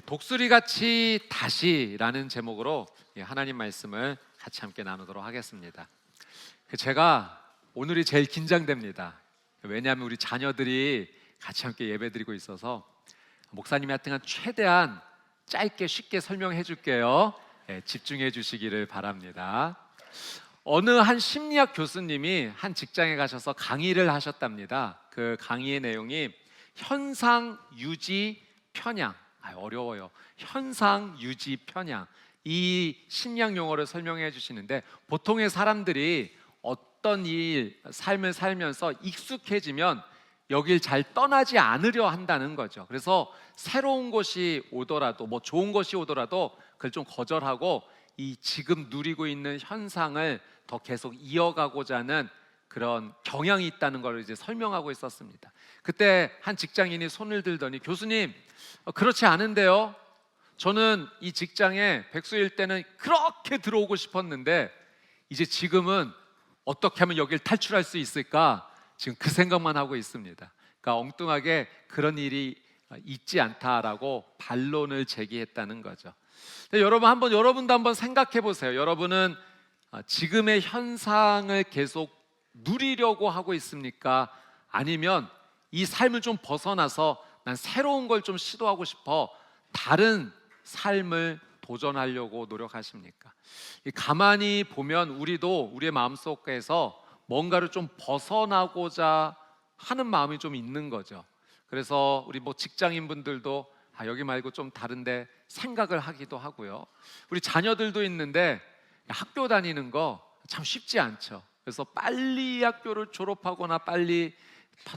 독수리같이 다시라는 제목으로 하나님 말씀을 같이 함께 나누도록 하겠습니다. 제가 오늘이 제일 긴장됩니다. 왜냐하면 우리 자녀들이 같이 함께 예배드리고 있어서 목사님이 하여튼 최대한 짧게 쉽게 설명해 줄게요. 집중해 주시기를 바랍니다. 어느 한 심리학 교수님이 한 직장에 가셔서 강의를 하셨답니다. 그 강의의 내용이 현상 유지 편향, 어려워요. 현상 유지 편향, 이 심리학 용어를 설명해 주시는데, 보통의 사람들이 어떤 삶을 살면서 익숙해지면 여길 잘 떠나지 않으려 한다는 거죠. 그래서 새로운 것이 오더라도, 좋은 것이 오더라도 그걸 좀 거절하고 이 지금 누리고 있는 현상을 더 계속 이어가고자 하는 그런 경향이 있다는 걸 이제 설명하고 있었습니다. 그때 한 직장인이 손을 들더니, 교수님, 그렇지 않은데요. 저는 이 직장에 백수일 때는 그렇게 들어오고 싶었는데 이제 지금은 어떻게 하면 여길 탈출할 수 있을까? 지금 그 생각만 하고 있습니다. 그러니까 엉뚱하게 그런 일이 있지 않다라고 반론을 제기했다는 거죠. 여러분도 한번 생각해 보세요. 여러분은 지금의 현상을 계속 누리려고 하고 있습니까? 아니면 이 삶을 좀 벗어나서 난 새로운 걸 좀 시도하고 싶어, 다른 삶을 도전하려고 노력하십니까? 가만히 보면 우리도 우리의 마음속에서 뭔가를 좀 벗어나고자 하는 마음이 좀 있는 거죠. 그래서 우리 직장인분들도 여기 말고 좀 다른데 생각을 하기도 하고요. 우리 자녀들도 있는데 학교 다니는 거 참 쉽지 않죠. 그래서 빨리 학교를 졸업하거나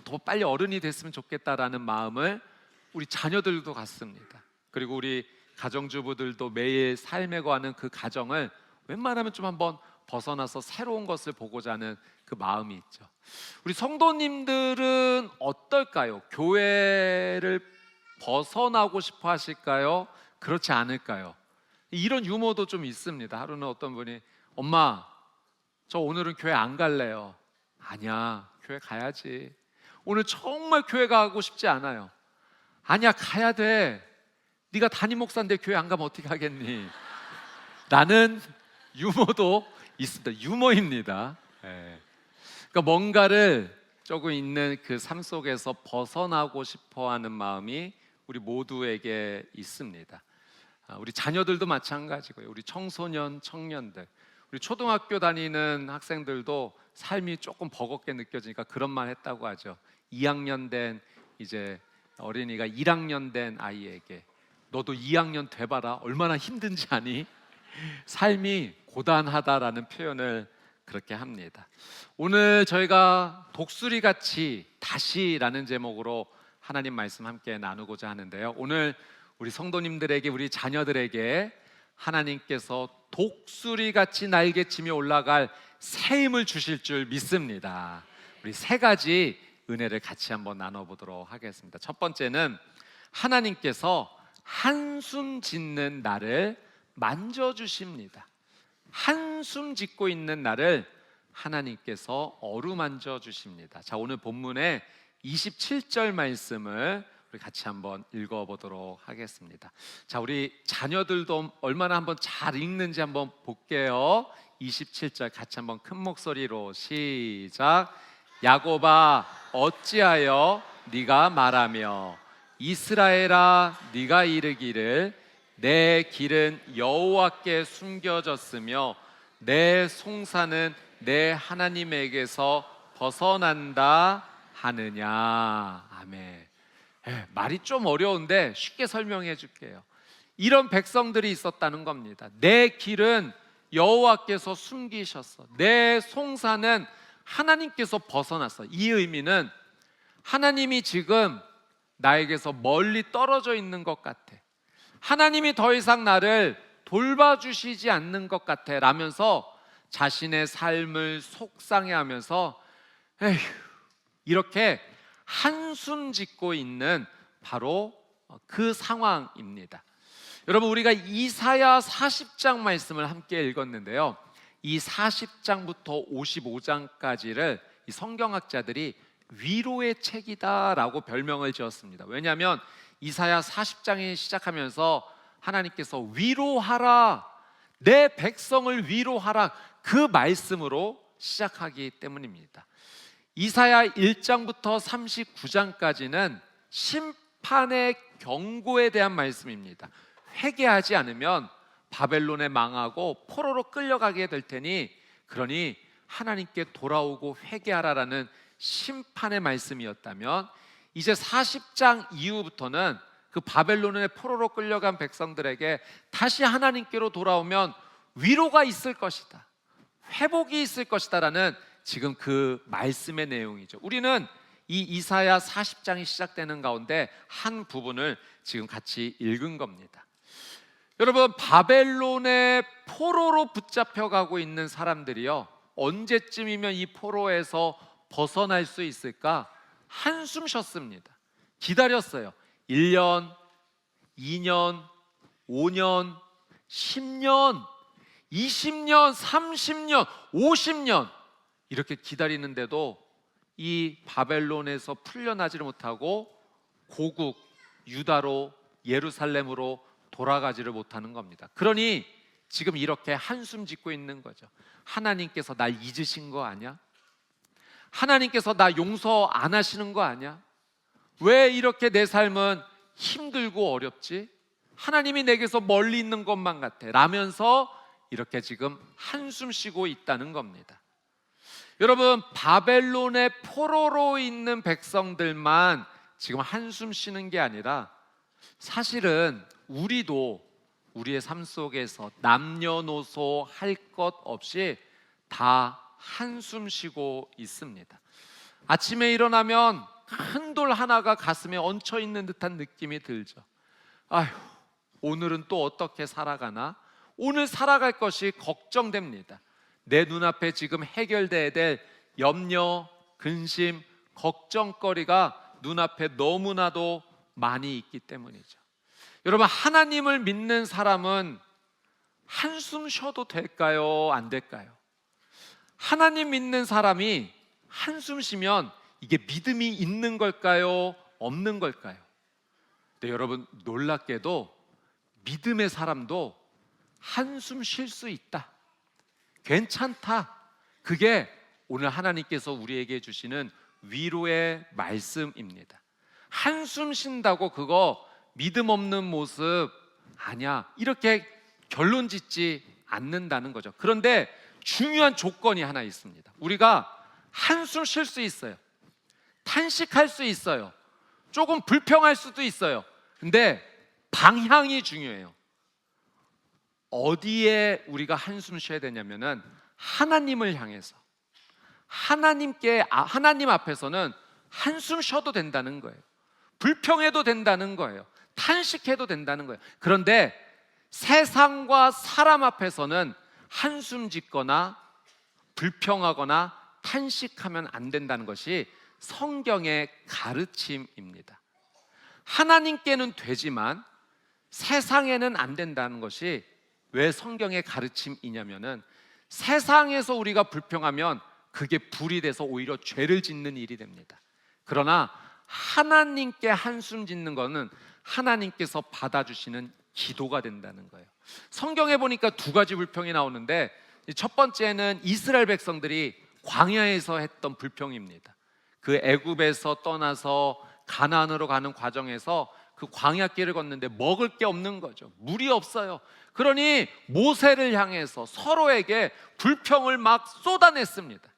더 빨리 어른이 됐으면 좋겠다라는 마음을 우리 자녀들도 갖습니다. 그리고 우리 가정주부들도 매일 삶에 관한 그 가정을 웬만하면 좀 한번 벗어나서 새로운 것을 보고자 하는 그 마음이 있죠. 우리 성도님들은 어떨까요? 교회를 벗어나고 싶어 하실까요? 그렇지 않을까요? 이런 유머도 좀 있습니다. 하루는 어떤 분이, 엄마, 저 오늘은 교회 안 갈래요. 아니야, 교회 가야지. 오늘 정말 교회 가고 싶지 않아요. 아니야, 가야 돼. 네가 담임 목사인데 교회 안 가면 어떻게 하겠니? 라는 유머도 있습니다. 유머입니다. 그러니까 뭔가를 조금 있는 그 삶 속에서 벗어나고 싶어하는 마음이 우리 모두에게 있습니다. 우리 자녀들도 마찬가지고요. 우리 청소년, 청년들, 우리 초등학교 다니는 학생들도 삶이 조금 버겁게 느껴지니까 그런 말 했다고 하죠. 2학년 된 이제 어린이가 1학년 된 아이에게, 너도 2학년 돼봐라, 얼마나 힘든지 아니? 삶이 고단하다라는 표현을 그렇게 합니다. 오늘 저희가 독수리같이 다시라는 제목으로 하나님 말씀 함께 나누고자 하는데요. 오늘 우리 성도님들에게, 우리 자녀들에게 하나님께서 독수리같이 날개치며 올라갈 새 힘을 주실 줄 믿습니다. 우리 세 가지 은혜를 같이 한번 나눠보도록 하겠습니다. 첫 번째는 하나님께서 한숨 짓는 나를 만져주십니다. 한숨 짓고 있는 나를 하나님께서 어루만져 주십니다. 자, 오늘 본문의 27절 말씀을 우리 같이 한번 읽어보도록 하겠습니다. 자, 우리 자녀들도 얼마나 한번 잘 읽는지 한번 볼게요. 27절 같이 한번 큰 목소리로 시작. 야곱아, 어찌하여 네가 말하며 이스라엘아, 네가 이르기를 내 길은 여호와께 숨겨졌으며 내 송사는 내 하나님에게서 벗어난다 하느냐. 아멘. 말이 좀 어려운데 쉽게 설명해 줄게요. 이런 백성들이 있었다는 겁니다. 내 길은 여호와께서 숨기셨어. 내 송사는 하나님께서 벗어났어. 이 의미는 하나님이 지금 나에게서 멀리 떨어져 있는 것 같아. 하나님이 더 이상 나를 돌봐주시지 않는 것 같아 라면서 자신의 삶을 속상해하면서 에휴, 이렇게 한숨 짓고 있는 바로 그 상황입니다. 여러분, 우리가 이사야 40장 말씀을 함께 읽었는데요, 이 40장부터 55장까지를 이 성경학자들이 위로의 책이다라고 별명을 지었습니다. 왜냐하면 이사야 40장이 시작하면서 하나님께서 위로하라, 내 백성을 위로하라, 그 말씀으로 시작하기 때문입니다. 이사야 1장부터 39장까지는 심판의 경고에 대한 말씀입니다. 회개하지 않으면 바벨론에 망하고 포로로 끌려가게 될 테니 그러니 하나님께 돌아오고 회개하라라는 심판의 말씀이었다면, 이제 40장 이후부터는 그 바벨론의 포로로 끌려간 백성들에게 다시 하나님께로 돌아오면 위로가 있을 것이다, 회복이 있을 것이다라는 지금 그 말씀의 내용이죠. 우리는 이 이사야 40장이 시작되는 가운데 한 부분을 지금 같이 읽은 겁니다. 여러분, 바벨론의 포로로 붙잡혀가고 있는 사람들이요, 언제쯤이면 이 포로에서 벗어날 수 있을까 한숨 쉬었습니다. 기다렸어요. 1년, 2년, 5년, 10년, 20년, 30년, 50년 이렇게 기다리는데도 이 바벨론에서 풀려나지를 못하고 고국 유다로, 예루살렘으로 돌아가지를 못하는 겁니다. 그러니 지금 이렇게 한숨 짓고 있는 거죠. 하나님께서 날 잊으신 거 아니야? 하나님께서 나 용서 안 하시는 거 아니야? 왜 이렇게 내 삶은 힘들고 어렵지? 하나님이 내게서 멀리 있는 것만 같아 라면서 이렇게 지금 한숨 쉬고 있다는 겁니다. 여러분, 바벨론의 포로로 있는 백성들만 지금 한숨 쉬는 게 아니라 사실은 우리도 우리의 삶 속에서 남녀노소 할 것 없이 다 한숨 쉬고 있습니다. 아침에 일어나면 큰 돌 하나가 가슴에 얹혀 있는 듯한 느낌이 들죠. 아휴, 오늘은 또 어떻게 살아가나? 오늘 살아갈 것이 걱정됩니다. 내 눈앞에 지금 해결돼야 될 염려, 근심, 걱정거리가 눈앞에 너무나도 많이 있기 때문이죠. 여러분, 하나님을 믿는 사람은 한숨 쉬어도 될까요? 안 될까요? 하나님 믿는 사람이 한숨 쉬면 이게 믿음이 있는 걸까요? 없는 걸까요? 네, 여러분, 놀랍게도 믿음의 사람도 한숨 쉴 수 있다, 괜찮다, 그게 오늘 하나님께서 우리에게 주시는 위로의 말씀입니다. 한숨 쉰다고 그거 믿음 없는 모습 아니야, 이렇게 결론 짓지 않는다는 거죠. 그런데 중요한 조건이 하나 있습니다. 우리가 한숨 쉴 수 있어요, 탄식할 수 있어요, 조금 불평할 수도 있어요. 근데 방향이 중요해요. 어디에 우리가 한숨 쉬어야 되냐면은 하나님을 향해서, 하나님 앞에서는 한숨 쉬어도 된다는 거예요. 불평해도 된다는 거예요. 탄식해도 된다는 거예요. 그런데 세상과 사람 앞에서는 한숨 짓거나 불평하거나 탄식하면 안 된다는 것이 성경의 가르침입니다. 하나님께는 되지만 세상에는 안 된다는 것이 왜 성경의 가르침이냐면은, 세상에서 우리가 불평하면 그게 불이 돼서 오히려 죄를 짓는 일이 됩니다. 그러나 하나님께 한숨 짓는 것은 하나님께서 받아주시는 기도가 된다는 거예요. 성경에 보니까 두 가지 불평이 나오는데, 첫 번째는 이스라엘 백성들이 광야에서 했던 불평입니다. 그 애굽에서 떠나서 가나안으로 가는 과정에서 그 광야길을 걷는데 먹을 게 없는 거죠. 물이 없어요. 그러니 모세를 향해서 서로에게 불평을 막 쏟아냈습니다.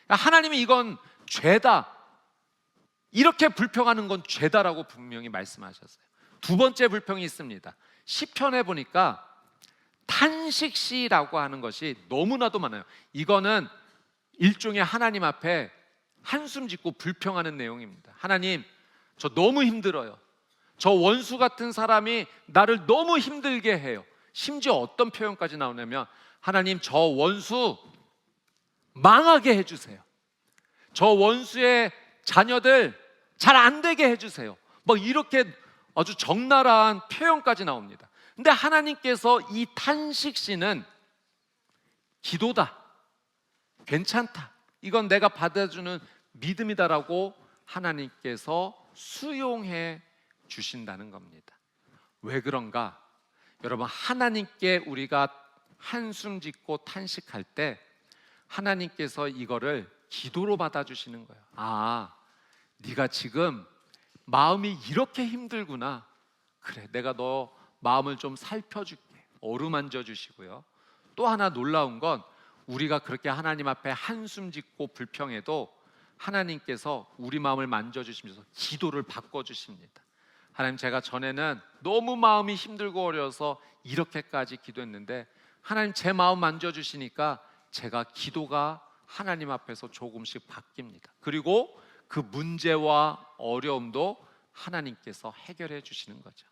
하나님이 이건 죄다, 이렇게 불평하는 건 죄다라고 분명히 말씀하셨어요. 두 번째 불평이 있습니다. 시편에 보니까 탄식시라고 하는 것이 너무나도 많아요. 이거는 일종의 하나님 앞에 한숨 짓고 불평하는 내용입니다. 하나님, 저 너무 힘들어요. 저 원수 같은 사람이 나를 너무 힘들게 해요. 심지어 어떤 표현까지 나오냐면, 하나님, 저 원수 망하게 해주세요. 저 원수의 자녀들 잘 안 되게 해주세요. 막 이렇게 아주 적나라한 표현까지 나옵니다. 근데 하나님께서 이 탄식시는 기도다, 괜찮다, 이건 내가 받아주는 믿음이다라고 하나님께서 수용해 주신다는 겁니다. 왜 그런가? 여러분, 하나님께 우리가 한숨 짓고 탄식할 때 하나님께서 이거를 기도로 받아주시는 거예요. 아, 네가 지금 마음이 이렇게 힘들구나. 그래, 내가 너 마음을 좀 살펴줄게. 어루만져 주시고요. 또 하나 놀라운 건 우리가 그렇게 하나님 앞에 한숨 짓고 불평해도 하나님께서 우리 마음을 만져주시면서 기도를 바꿔주십니다. 하나님, 제가 전에는 너무 마음이 힘들고 어려워서 이렇게까지 기도했는데 하나님 제 마음 만져주시니까 제가 기도가 하나님 앞에서 조금씩 바뀝니다. 그리고 그 문제와 어려움도 하나님께서 해결해 주시는 거죠.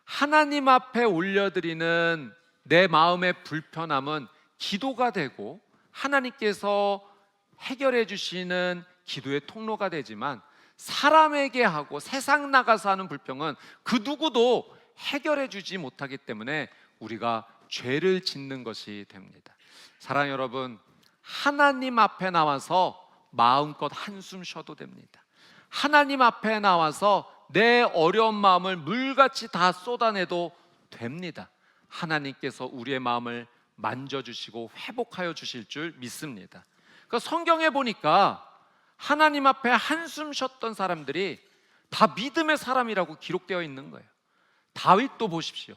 하나님 앞에 올려드리는 내 마음의 불편함은 기도가 되고 하나님께서 해결해 주시는 기도의 통로가 되지만, 사람에게 하고 세상 나가서 하는 불평은 그 누구도 해결해 주지 못하기 때문에 우리가 죄를 짓는 것이 됩니다. 사랑 여러분, 하나님 앞에 나와서 마음껏 한숨 쉬어도 됩니다. 하나님 앞에 나와서 내 어려운 마음을 물같이 다 쏟아내도 됩니다. 하나님께서 우리의 마음을 만져주시고 회복하여 주실 줄 믿습니다. 그러니까 성경에 보니까 하나님 앞에 한숨 쉬었던 사람들이 다 믿음의 사람이라고 기록되어 있는 거예요. 다윗도 보십시오.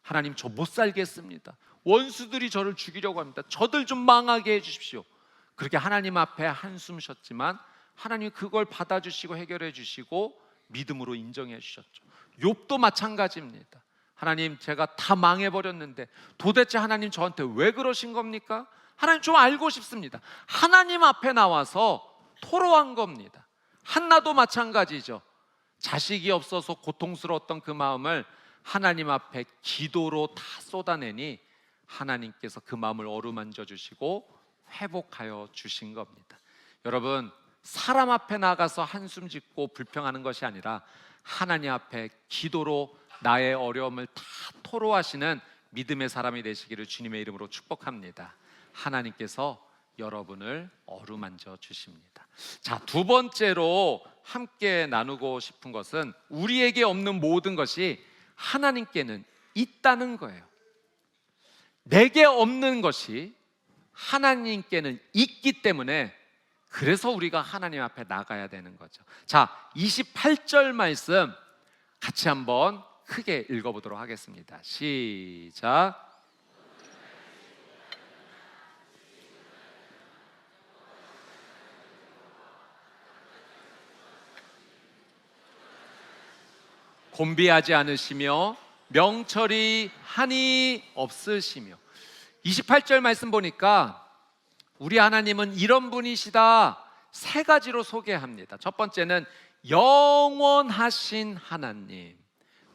하나님, 저 못 살겠습니다. 원수들이 저를 죽이려고 합니다. 저들 좀 망하게 해주십시오. 그렇게 하나님 앞에 한숨 쉬었지만 하나님이 그걸 받아주시고 해결해 주시고 믿음으로 인정해 주셨죠. 욥도 마찬가지입니다. 하나님, 제가 다 망해버렸는데 도대체 하나님 저한테 왜 그러신 겁니까? 하나님, 좀 알고 싶습니다. 하나님 앞에 나와서 토로한 겁니다. 한나도 마찬가지죠. 자식이 없어서 고통스러웠던 그 마음을 하나님 앞에 기도로 다 쏟아내니 하나님께서 그 마음을 어루만져 주시고 회복하여 주신 겁니다. 여러분, 사람 앞에 나가서 한숨 짓고 불평하는 것이 아니라 하나님 앞에 기도로 나의 어려움을 다 토로하시는 믿음의 사람이 되시기를 주님의 이름으로 축복합니다. 하나님께서 여러분을 어루만져 주십니다. 자, 두 번째로 함께 나누고 싶은 것은 우리에게 없는 모든 것이 하나님께는 있다는 거예요. 내게 없는 것이 하나님께는 있기 때문에, 그래서 우리가 하나님 앞에 나가야 되는 거죠. 자, 28절 말씀 같이 한번 크게 읽어보도록 하겠습니다. 시작. 곤비하지 않으시며 명철이 한이 없으시며. 28절 말씀 보니까 우리 하나님은 이런 분이시다 세 가지로 소개합니다. 첫 번째는 영원하신 하나님,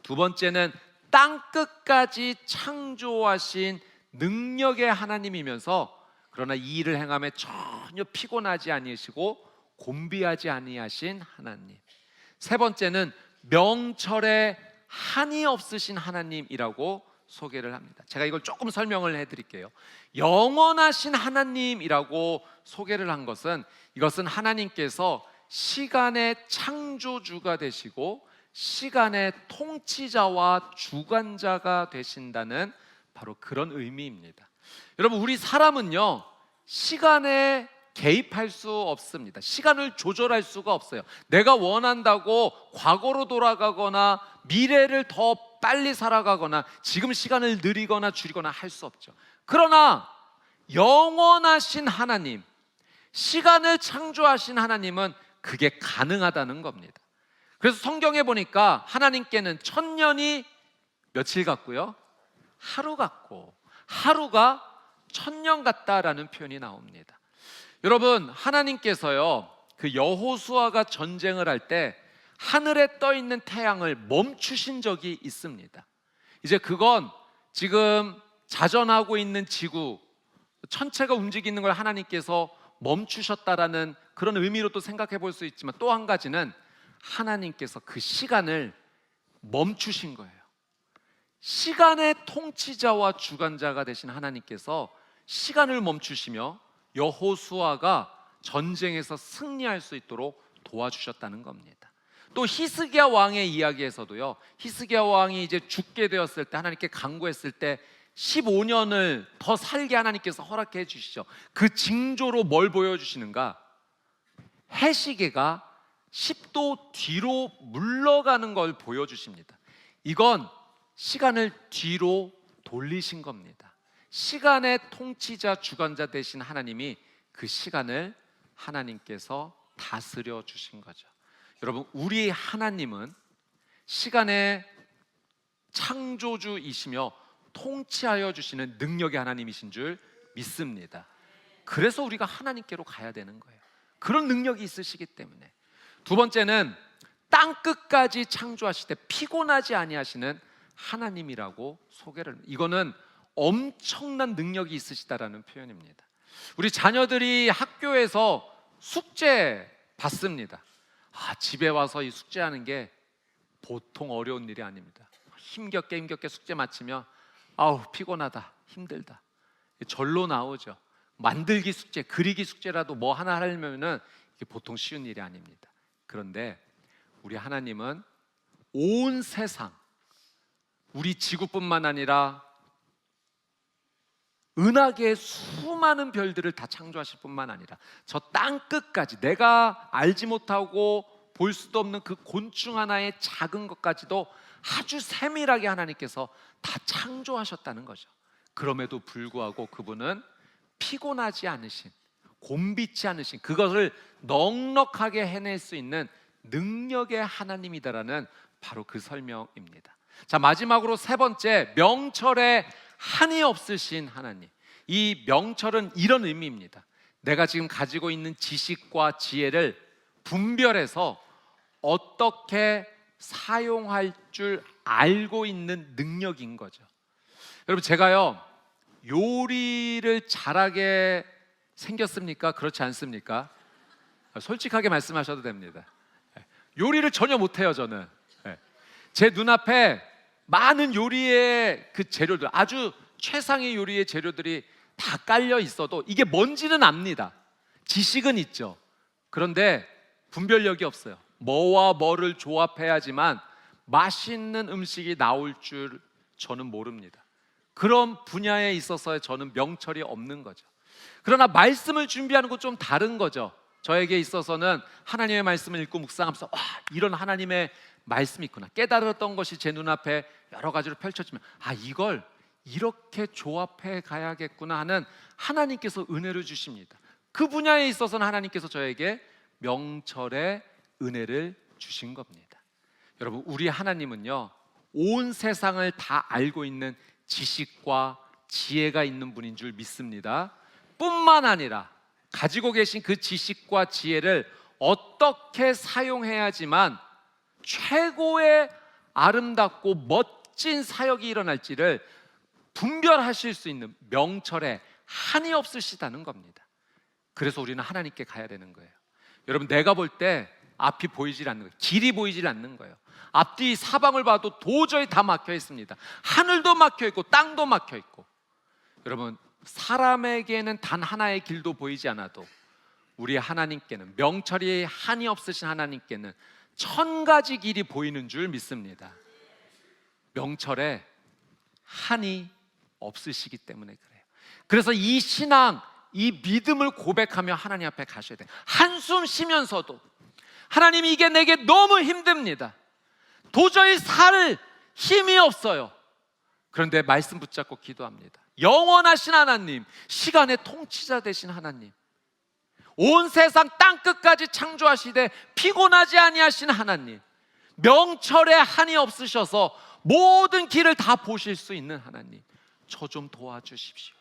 두 번째는 땅끝까지 창조하신 능력의 하나님이면서 그러나 이 일을 행함에 전혀 피곤하지 아니하시고 곤비하지 아니하신 하나님, 세 번째는 명철에 한이 없으신 하나님이라고 소개를 합니다. 제가 이걸 조금 설명을 해드릴게요. 영원하신 하나님이라고 소개를 한 것은, 이것은 하나님께서 시간의 창조주가 되시고 시간의 통치자와 주관자가 되신다는 바로 그런 의미입니다. 여러분, 우리 사람은요, 시간에 개입할 수 없습니다. 시간을 조절할 수가 없어요. 내가 원한다고 과거로 돌아가거나 미래를 더 빨리 살아가거나 지금 시간을 느리거나 줄이거나 할 수 없죠. 그러나 영원하신 하나님, 시간을 창조하신 하나님은 그게 가능하다는 겁니다. 그래서 성경에 보니까 하나님께는 천년이 며칠 같고요? 하루 같고, 하루가 천년 같다라는 표현이 나옵니다. 여러분, 하나님께서요, 그 여호수아가 전쟁을 할 때 하늘에 떠 있는 태양을 멈추신 적이 있습니다. 이제 그건 지금 자전하고 있는 지구 전체가 움직이는 걸 하나님께서 멈추셨다라는 그런 의미로 또 생각해 볼 수 있지만, 또 한 가지는 하나님께서 그 시간을 멈추신 거예요. 시간의 통치자와 주관자가 되신 하나님께서 시간을 멈추시며 여호수아가 전쟁에서 승리할 수 있도록 도와주셨다는 겁니다. 또 히스기야 왕의 이야기에서도요, 히스기야 왕이 이제 죽게 되었을 때, 하나님께 간구했을 때 15년을 더 살게 하나님께서 허락해 주시죠. 그 징조로 뭘 보여주시는가? 해시계가 10도 뒤로 물러가는 걸 보여주십니다. 이건 시간을 뒤로 돌리신 겁니다. 시간의 통치자, 주관자 되신 하나님이 그 시간을 하나님께서 다스려 주신 거죠. 여러분, 우리 하나님은 시간의 창조주이시며 통치하여 주시는 능력의 하나님이신 줄 믿습니다. 그래서 우리가 하나님께로 가야 되는 거예요. 그런 능력이 있으시기 때문에. 두 번째는 땅 끝까지 창조하실 때 피곤하지 아니하시는 하나님이라고 소개를, 이거는 엄청난 능력이 있으시다라는 표현입니다. 우리 자녀들이 학교에서 숙제 받습니다. 집에 와서 이 숙제하는 게 보통 어려운 일이 아닙니다. 힘겹게 숙제 마치면 아우 피곤하다, 힘들다, 절로 나오죠. 만들기 숙제, 그리기 숙제라도 뭐 하나 하려면은 이게 보통 쉬운 일이 아닙니다. 그런데 우리 하나님은 온 세상, 우리 지구뿐만 아니라 은하계의 수많은 별들을 다 창조하실 뿐만 아니라 저 땅 끝까지, 내가 알지 못하고 볼 수도 없는 그 곤충 하나의 작은 것까지도 아주 세밀하게 하나님께서 다 창조하셨다는 거죠. 그럼에도 불구하고 그분은 피곤하지 않으신, 곤비치 않으신, 그것을 넉넉하게 해낼 수 있는 능력의 하나님이다라는 바로 그 설명입니다. 자, 마지막으로 세 번째, 명철에 한이 없으신 하나님. 이 명철은 이런 의미입니다. 내가 지금 가지고 있는 지식과 지혜를 분별해서 어떻게 사용할 줄 알고 있는 능력인 거죠. 여러분, 제가요 요리를 잘하게 생겼습니까? 그렇지 않습니까? 솔직하게 말씀하셔도 됩니다. 요리를 전혀 못해요. 저는 제 눈앞에 많은 요리의 그 재료들, 아주 최상의 요리의 재료들이 다 깔려 있어도 이게 뭔지는 압니다. 지식은 있죠. 그런데 분별력이 없어요. 뭐와 뭐를 조합해야지만 맛있는 음식이 나올 줄 저는 모릅니다. 그런 분야에 있어서 저는 명철이 없는 거죠. 그러나 말씀을 준비하는 건 좀 다른 거죠. 저에게 있어서는 하나님의 말씀을 읽고 묵상하면서 이런 하나님의 말씀이 있구나, 깨달았던 것이 제 눈앞에 여러 가지로 펼쳐지면 이걸 이렇게 조합해 가야겠구나 하는 하나님께서 은혜를 주십니다. 그 분야에 있어서는 하나님께서 저에게 명철의 은혜를 주신 겁니다. 여러분, 우리 하나님은요 온 세상을 다 알고 있는 지식과 지혜가 있는 분인 줄 믿습니다. 뿐만 아니라 가지고 계신 그 지식과 지혜를 어떻게 사용해야지만 최고의 아름답고 멋진 사역이 일어날지를 분별하실 수 있는 명철에 한이 없으시다는 겁니다. 그래서 우리는 하나님께 가야 되는 거예요. 여러분, 내가 볼 때 앞이 보이질 않는 거예요. 길이 보이질 않는 거예요. 앞뒤 사방을 봐도 도저히 다 막혀 있습니다. 하늘도 막혀 있고 땅도 막혀 있고. 여러분, 사람에게는 단 하나의 길도 보이지 않아도 우리 하나님께는, 명철이 한이 없으신 하나님께는 1000가지 길이 보이는 줄 믿습니다. 명철에 한이 없으시기 때문에 그래요. 그래서 이 신앙, 이 믿음을 고백하며 하나님 앞에 가셔야 돼요. 한숨 쉬면서도 하나님, 이게 내게 너무 힘듭니다. 도저히 살 힘이 없어요. 그런데 말씀 붙잡고 기도합니다. 영원하신 하나님, 시간의 통치자 되신 하나님, 온 세상 땅 끝까지 창조하시되 피곤하지 아니하신 하나님, 명철에 한이 없으셔서 모든 길을 다 보실 수 있는 하나님, 저 좀 도와주십시오.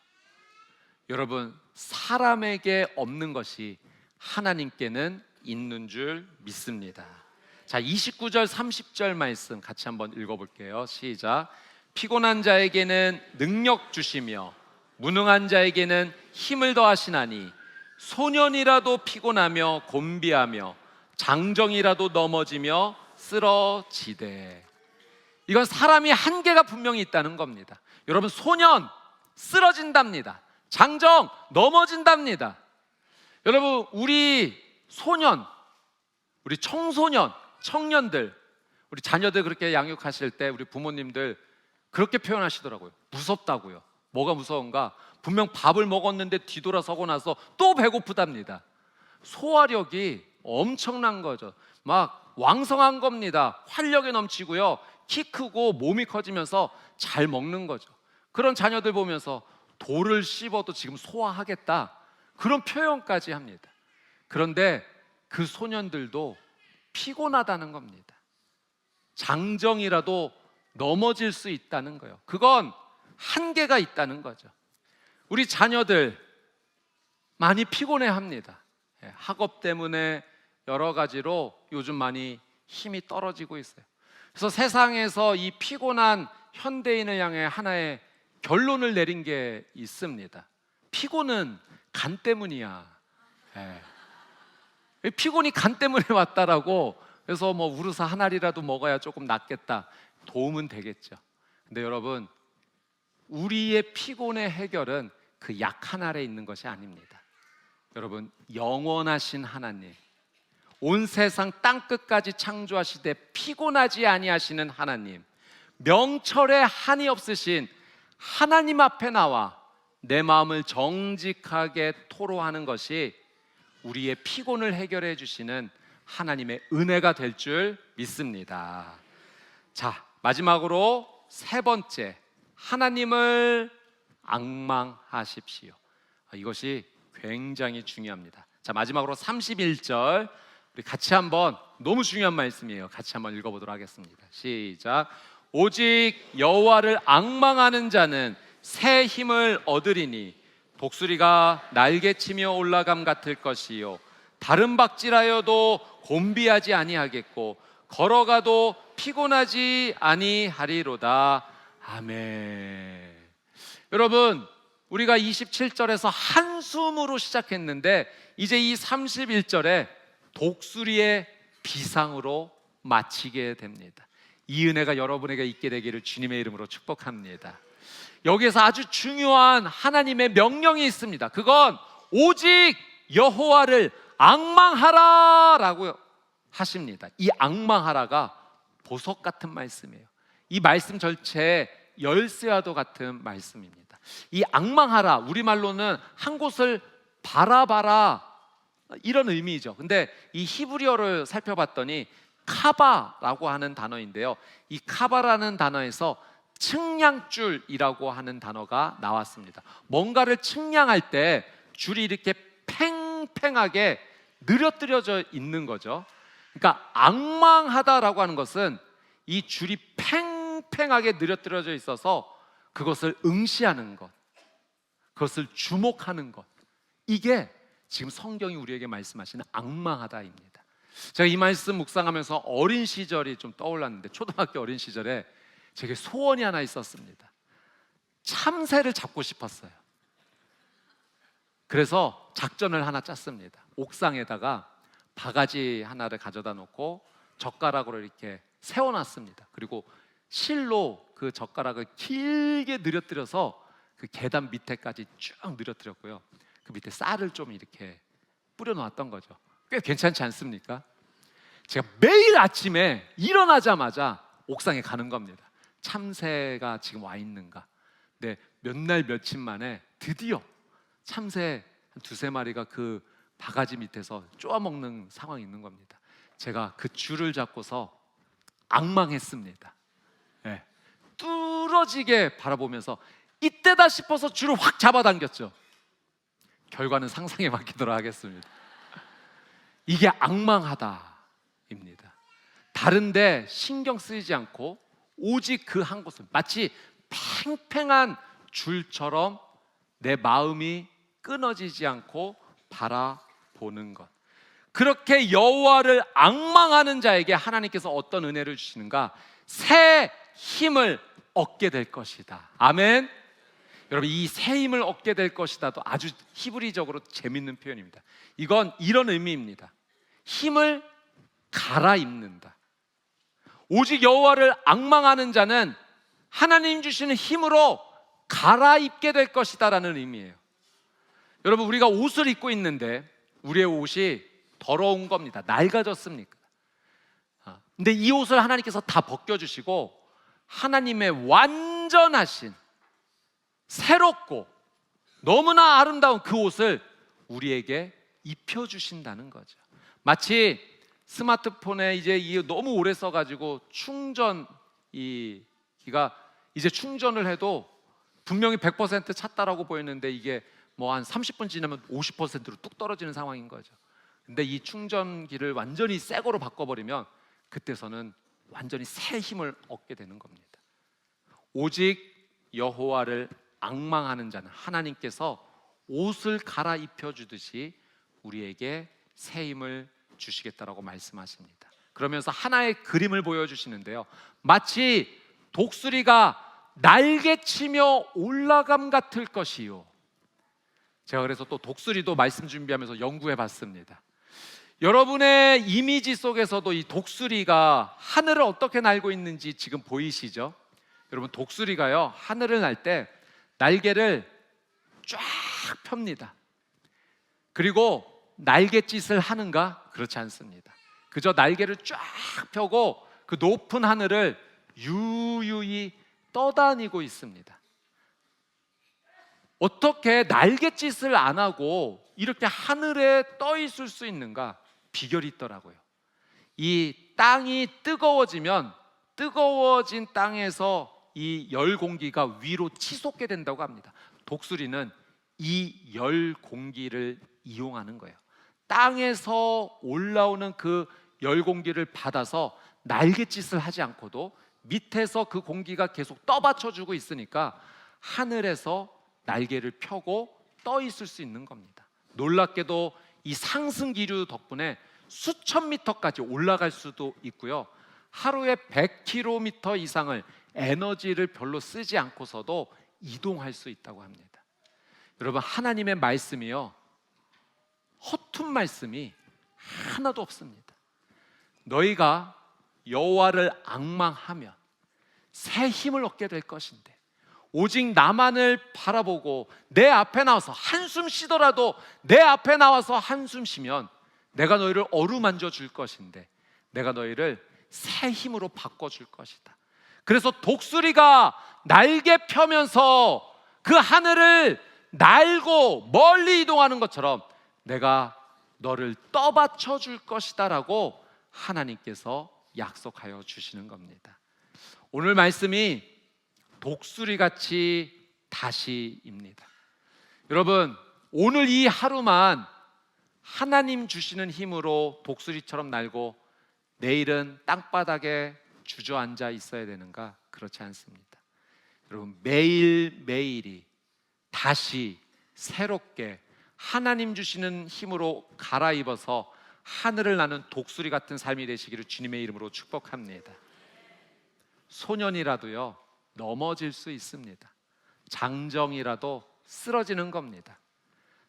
여러분, 사람에게 없는 것이 하나님께는 있는 줄 믿습니다. 자, 29절 30절 말씀 같이 한번 읽어볼게요. 시작. 피곤한 자에게는 능력 주시며 무능한 자에게는 힘을 더하시나니 소년이라도 피곤하며 곤비하며 장정이라도 넘어지며 쓰러지되. 이건 사람이 한계가 분명히 있다는 겁니다. 여러분, 소년 쓰러진답니다. 장정 넘어진답니다. 여러분, 우리 소년, 우리 청소년 청년들, 우리 자녀들 그렇게 양육하실 때 우리 부모님들 그렇게 표현하시더라고요. 무섭다고요. 뭐가 무서운가? 분명 밥을 먹었는데 뒤돌아서고 나서 또 배고프답니다. 소화력이 엄청난 거죠. 막 왕성한 겁니다. 활력이 넘치고요, 키 크고 몸이 커지면서 잘 먹는 거죠. 그런 자녀들 보면서 돌을 씹어도 지금 소화하겠다, 그런 표현까지 합니다. 그런데 그 소년들도 피곤하다는 겁니다. 장정이라도 넘어질 수 있다는 거예요. 그건 한계가 있다는 거죠. 우리 자녀들 많이 피곤해합니다. 학업 때문에 여러 가지로 요즘 많이 힘이 떨어지고 있어요. 그래서 세상에서 이 피곤한 현대인을 향해 하나의 결론을 내린 게 있습니다. 피곤은 간 때문이야. 피곤이 간 때문에 왔다라고. 그래서 뭐 우루사 한 알이라도 먹어야 조금 낫겠다, 도움은 되겠죠. 근데 여러분, 우리의 피곤의 해결은 그 약 한 알에 있는 것이 아닙니다. 여러분, 영원하신 하나님, 온 세상 땅끝까지 창조하시되 피곤하지 아니하시는 하나님, 명철에 한이 없으신 하나님 앞에 나와 내 마음을 정직하게 토로하는 것이 우리의 피곤을 해결해 주시는 하나님의 은혜가 될 줄 믿습니다. 자, 마지막으로 세 번째, 하나님을 앙망하십시오. 이것이 굉장히 중요합니다. 자, 마지막으로 31절 우리 같이 한번, 너무 중요한 말씀이에요. 같이 한번 읽어보도록 하겠습니다. 시작. 오직 여호와를 앙망하는 자는 새 힘을 얻으리니 독수리가 날개치며 올라감 같을 것이요 다른 박질하여도 곤비하지 아니하겠고 걸어가도 피곤하지 아니하리로다. 아멘. 여러분, 우리가 27절에서 한숨으로 시작했는데 이제 이 31절에 독수리의 비상으로 마치게 됩니다. 이 은혜가 여러분에게 있게 되기를 주님의 이름으로 축복합니다. 여기에서 아주 중요한 하나님의 명령이 있습니다. 그건 오직 여호와를 앙망하라 라고 하십니다. 이 앙망하라가 보석 같은 말씀이에요. 이 말씀 전체에 열쇠와도 같은 말씀입니다. 이 앙망하라, 우리말로는 한 곳을 바라봐라, 이런 의미죠. 근데 이 히브리어를 살펴봤더니 카바라고 하는 단어인데요, 이 카바라는 단어에서 측량줄이라고 하는 단어가 나왔습니다. 뭔가를 측량할 때 줄이 이렇게 팽팽하게 늘어뜨려져 있는 거죠. 그러니까 앙망하다라고 하는 것은 이 줄이 팽팽하게 늘어뜨려져 있어서 그것을 응시하는 것, 그것을 주목하는 것, 이게 지금 성경이 우리에게 말씀하시는 앙망하다입니다. 제가 이 말씀 묵상하면서 어린 시절이 좀 떠올랐는데, 초등학교 어린 시절에 제게 소원이 하나 있었습니다. 참새를 잡고 싶었어요. 그래서 작전을 하나 짰습니다. 옥상에다가 바가지 하나를 가져다 놓고 젓가락으로 이렇게 세워놨습니다. 그리고 실로 그 젓가락을 길게 늘어뜨려서 그 계단 밑에까지 쭉 늘어뜨렸고요, 그 밑에 쌀을 좀 이렇게 뿌려놓았던 거죠. 꽤 괜찮지 않습니까? 제가 매일 아침에 일어나자마자 옥상에 가는 겁니다. 참새가 지금 와 있는가. 네, 몇 날 며칠 만에 드디어 참새 한 두세 마리가 그 바가지 밑에서 쪼아먹는 상황이 있는 겁니다. 제가 그 줄을 잡고서 앙망했습니다. 네, 뚫어지게 바라보면서 이때다 싶어서 줄을 확 잡아당겼죠. 결과는 상상에 맡기도록 하겠습니다. 이게 앙망하다입니다. 다른데 신경 쓰이지 않고 오직 그 한 곳을, 마치 팽팽한 줄처럼 내 마음이 끊어지지 않고 바라보는 것. 그렇게 여호와를 앙망하는 자에게 하나님께서 어떤 은혜를 주시는가? 새 힘을 얻게 될 것이다. 아멘. 여러분, 이 새 힘을 얻게 될 것이다도 아주 히브리적으로 재밌는 표현입니다. 이건 이런 의미입니다. 힘을 갈아입는다. 오직 여호와를 앙망하는 자는 하나님 주시는 힘으로 갈아입게 될 것이다 라는 의미예요. 여러분, 우리가 옷을 입고 있는데 우리의 옷이 더러운 겁니다. 낡아졌습니까? 근데 이 옷을 하나님께서 다 벗겨주시고 하나님의 완전하신 새롭고 너무나 아름다운 그 옷을 우리에게 입혀주신다는 거죠. 마치 스마트폰에 이제 너무 오래 써가지고 기가 이제 충전을 해도 분명히 100% 찼다라고 보였는데 이게 뭐 한 30분 지나면 50%로 뚝 떨어지는 상황인 거죠. 근데 이 충전기를 완전히 새 거로 바꿔버리면 그때서는 완전히 새 힘을 얻게 되는 겁니다. 오직 여호와를 앙망하는 자는 하나님께서 옷을 갈아입혀 주듯이 우리에게 새 힘을 주시겠다라고 말씀하십니다. 그러면서 하나의 그림을 보여주시는데요, 마치 독수리가 날개치며 올라감 같을 것이요. 제가 그래서 또 독수리도 말씀 준비하면서 연구해 봤습니다. 여러분의 이미지 속에서도 이 독수리가 하늘을 어떻게 날고 있는지 지금 보이시죠? 여러분, 독수리가요, 하늘을 날 때 날개를 쫙 펴니다. 그리고 날갯짓을 하는가? 그렇지 않습니다. 그저 날개를 쫙 펴고 그 높은 하늘을 유유히 떠다니고 있습니다. 어떻게 날갯짓을 안 하고 이렇게 하늘에 떠 있을 수 있는가? 비결이 있더라고요. 이 땅이 뜨거워지면 뜨거워진 땅에서 이 열 공기가 위로 치솟게 된다고 합니다. 독수리는 이 열 공기를 이용하는 거예요. 땅에서 올라오는 그 열 공기를 받아서 날갯짓을 하지 않고도 밑에서 그 공기가 계속 떠받쳐주고 있으니까 하늘에서 날개를 펴고 떠 있을 수 있는 겁니다. 놀랍게도 이 상승 기류 덕분에 수천 미터까지 올라갈 수도 있고요, 하루에 100km 이상을 에너지를 별로 쓰지 않고서도 이동할 수 있다고 합니다. 여러분, 하나님의 말씀이요, 허튼 말씀이 하나도 없습니다. 너희가 여호와를 앙망하면 새 힘을 얻게 될 것인데, 오직 나만을 바라보고 내 앞에 나와서 한숨 쉬더라도 내 앞에 나와서 한숨 쉬면 내가 너희를 어루만져 줄 것인데 내가 너희를 새 힘으로 바꿔줄 것이다. 그래서 독수리가 날개 펴면서 그 하늘을 날고 멀리 이동하는 것처럼 내가 너를 떠받쳐 줄 것이다 라고 하나님께서 약속하여 주시는 겁니다. 오늘 말씀이 독수리같이 다시입니다. 여러분, 오늘 이 하루만 하나님 주시는 힘으로 독수리처럼 날고 내일은 땅바닥에 주저앉아 있어야 되는가? 그렇지 않습니다. 여러분, 매일매일이 다시 새롭게 하나님 주시는 힘으로 갈아입어서 하늘을 나는 독수리 같은 삶이 되시기를 주님의 이름으로 축복합니다. 소년이라도요, 넘어질 수 있습니다. 장정이라도 쓰러지는 겁니다.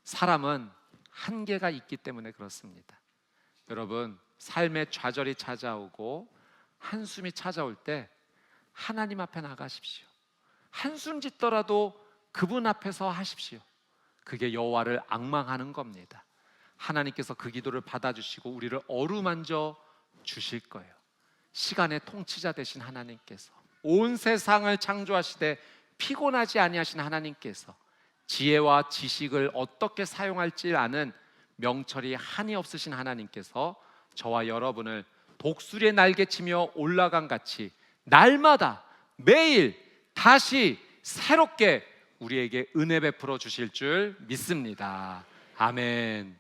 사람은 한계가 있기 때문에 그렇습니다. 여러분, 삶의 좌절이 찾아오고 한숨이 찾아올 때 하나님 앞에 나가십시오. 한숨 짓더라도 그분 앞에서 하십시오. 그게 여호와를 앙망하는 겁니다. 하나님께서 그 기도를 받아주시고 우리를 어루만져 주실 거예요. 시간의 통치자 되신 하나님께서, 온 세상을 창조하시되 피곤하지 아니하신 하나님께서, 지혜와 지식을 어떻게 사용할지 아는 명철이 한이 없으신 하나님께서 저와 여러분을 독수리의 날개치며 올라간 같이 날마다 매일 다시 새롭게 우리에게 은혜 베풀어 주실 줄 믿습니다. 아멘.